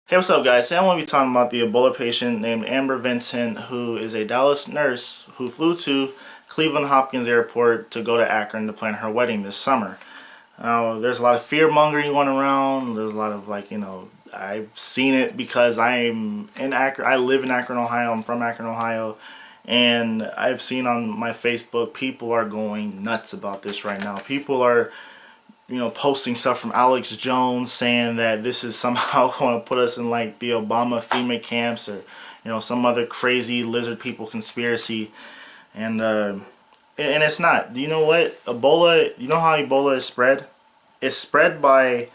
Hey, what's up, guys? Today I'm going to be talking about the Ebola patient named Amber Vinson, who is a Dallas nurse who flew to Cleveland Hopkins Airport to go to Akron to plan her wedding this summer. Now, there's a lot of fear mongering going around. There's a lot of I've seen it because I'm in Akron. I live in Akron, Ohio. I'm from Akron, Ohio. And I've seen on my Facebook, people are going nuts about this right now. People are posting stuff from Alex Jones saying that this is somehow going to put us in like the Obama FEMA camps or, some other crazy lizard people conspiracy. And it's not. Do you know what? Ebola, you know how Ebola is spread? It's spread by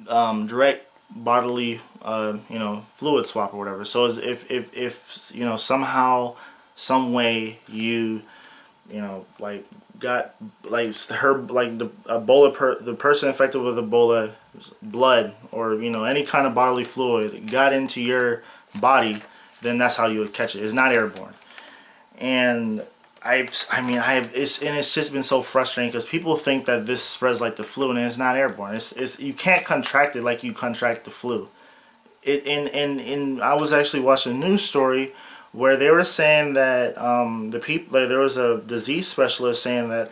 direct bodily, fluid swap or whatever. So if somehow, some way got the Ebola the person infected with Ebola blood or any kind of bodily fluid got into your body, then that's how you would catch it. It's not airborne. And it's just been so frustrating because people think that this spreads like the flu and it's not airborne. It's you can't contract it like you contract the flu. I was actually watching a news story where they were saying that there was a disease specialist saying that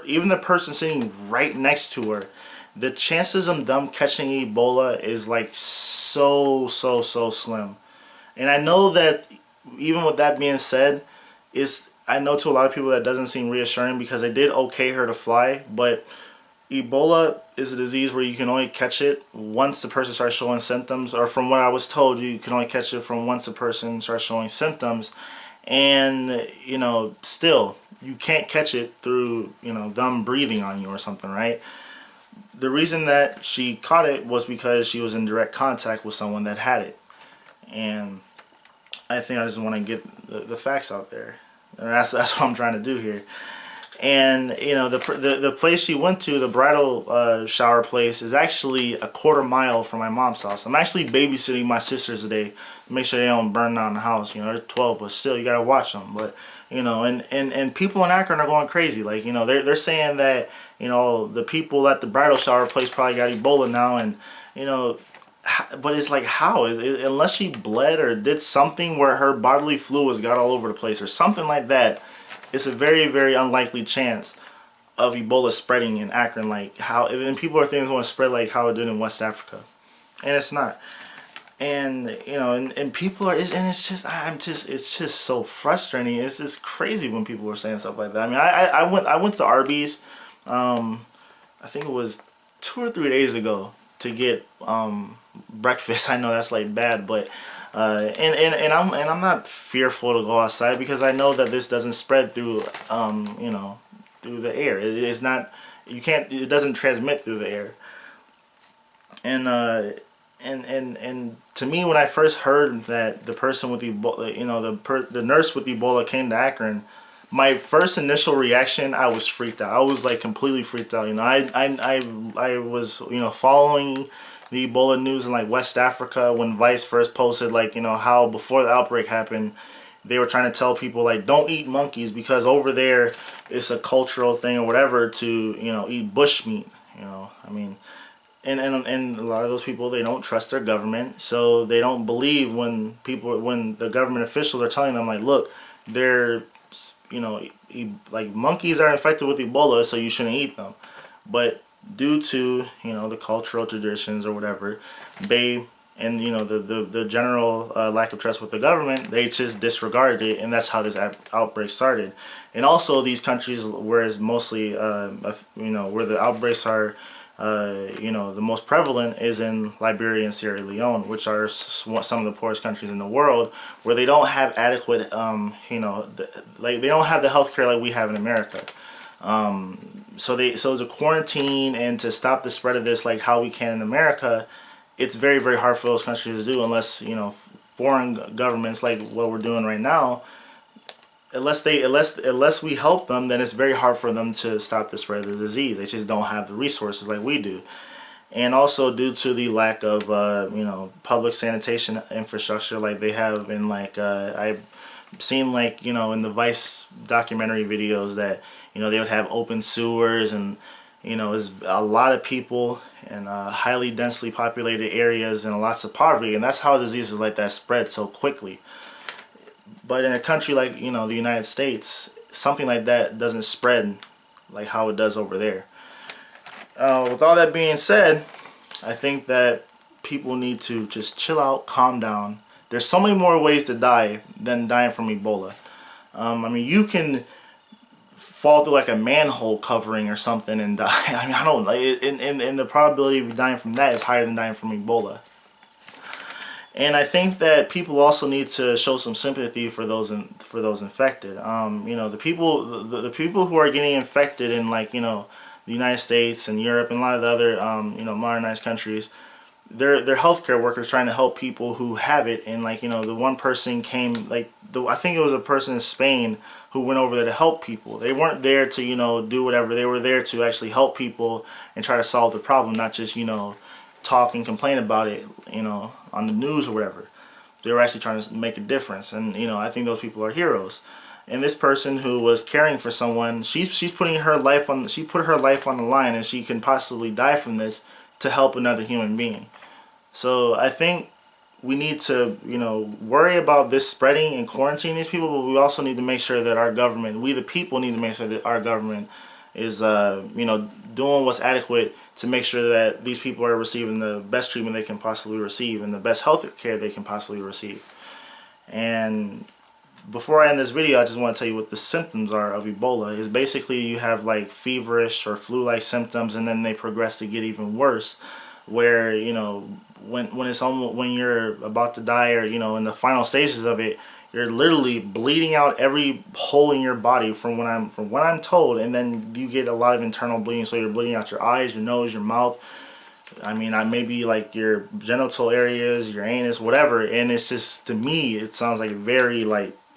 even the person sitting right next to her, the chances of them catching Ebola is like so slim. And I know that even with that being said, I know to a lot of people that doesn't seem reassuring because they did okay her to fly, but Ebola is a disease where you can only catch it once the person starts showing symptoms, or from what I was told, you can only catch it from once the person starts showing symptoms. And, still, you can't catch it through, them breathing on you or something, right? The reason that she caught it was because she was in direct contact with someone that had it. And I think I just want to get the facts out there. And that's what I'm trying to do here. And the place she went to, the bridal shower place, is actually a quarter-mile from my mom's house. I'm actually babysitting my sisters today to make sure they don't burn down the house. They're 12, but still you gotta watch them. But and people in Akron are going crazy. Like they're saying that the people at the bridal shower place probably got Ebola now, and but it's like how unless she bled or did something where her bodily fluids got all over the place or something like that. It's a very, very unlikely chance of Ebola spreading in Akron, and people are thinking it's going to spread like how it did in West Africa, and it's not. And and people are, it's just so frustrating. It's just crazy when people are saying stuff like that. I mean, I went to Arby's, I think it was 2 or 3 days ago to get breakfast. I know that's like bad, but. I'm not fearful to go outside because I know that this doesn't spread through through the air. It's not, it doesn't transmit through the air. And to me, when I first heard that the person with Ebola, the nurse with Ebola came to Akron, my first initial reaction, I was freaked out. I was like completely freaked out. I was following the Ebola news in like West Africa when Vice first posted how before the outbreak happened, they were trying to tell people like don't eat monkeys because over there it's a cultural thing or whatever to eat bush meat. I mean, and a lot of those people, they don't trust their government, so they don't believe when the government officials are telling them like, look, they're like monkeys are infected with Ebola, so you shouldn't eat them. But due to the cultural traditions or whatever, the general lack of trust with the government, they just disregarded it, and that's how this outbreak started. And also these countries where it's mostly where the outbreaks are the most prevalent is in Liberia and Sierra Leone, which are some of the poorest countries in the world, where they don't have adequate they don't have the healthcare like we have in America. So to quarantine and to stop the spread of this like how we can in America, it's very, very hard for those countries to do unless foreign governments like what we're doing right now, unless we help them, then it's very hard for them to stop the spread of the disease. They just don't have the resources like we do. And also due to the lack of public sanitation infrastructure like they have in I've seen in the Vice documentary videos that they would have open sewers and is a lot of people in highly densely populated areas and lots of poverty, and that's how diseases like that spread so quickly. But in a country like the United States, something like that doesn't spread like how it does over there. With all that being said, I think that people need to just chill out, calm down. There's so many more ways to die than dying from Ebola. I mean, you can fall through like a manhole covering or something and die. I mean, I don't know. And the probability of you dying from that is higher than dying from Ebola. And I think that people also need to show some sympathy for those infected. The people who are getting infected in the United States and Europe and a lot of the other modernized countries, they're healthcare workers trying to help people who have it. And the one person came, I think it was a person in Spain who went over there to help people. They weren't there to do whatever. They were there to actually help people and try to solve the problem, not just talk and complain about it on the news or whatever. They were actually trying to make a difference, and I think those people are heroes. And this person who was caring for someone, she's putting her life on. She put her life on the line, and she can possibly die from this to help another human being. So I think we need to worry about this spreading and quarantining these people, but we also need to make sure that our government, we the people, need to make sure that our government is doing what's adequate to make sure that these people are receiving the best treatment they can possibly receive and the best health care they can possibly receive. And before I end this video, I just want to tell you what the symptoms are of Ebola. Is basically you have feverish or flu-like symptoms, and then they progress to get even worse, where when you're about to die, or in the final stages of it, you're literally bleeding out every hole in your body from what I'm told, and then you get a lot of internal bleeding. So you're bleeding out your eyes, your nose, your mouth. I mean, maybe your genital areas, your anus, whatever. And it's just, to me, it sounds like very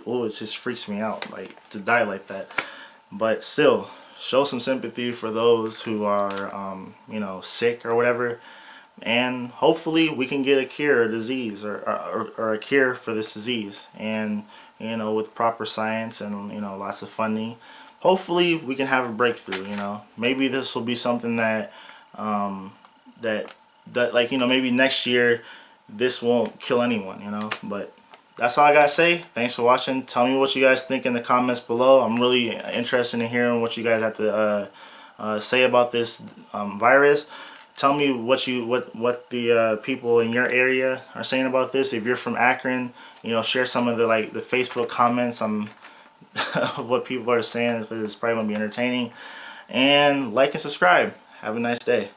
oh, it just freaks me out to die like that. But still, show some sympathy for those who are sick or whatever. And hopefully we can get a cure, a disease, or a cure for this disease. And with proper science and lots of funding, hopefully we can have a breakthrough. Maybe this will be something that maybe next year this won't kill anyone. But that's all I gotta say. Thanks for watching. Tell me what you guys think in the comments below. I'm really interested in hearing what you guys have to say about this virus. Tell me what the people in your area are saying about this. If you're from Akron, share some of the Facebook comments on what people are saying. It's probably gonna be entertaining. And like and subscribe. Have a nice day.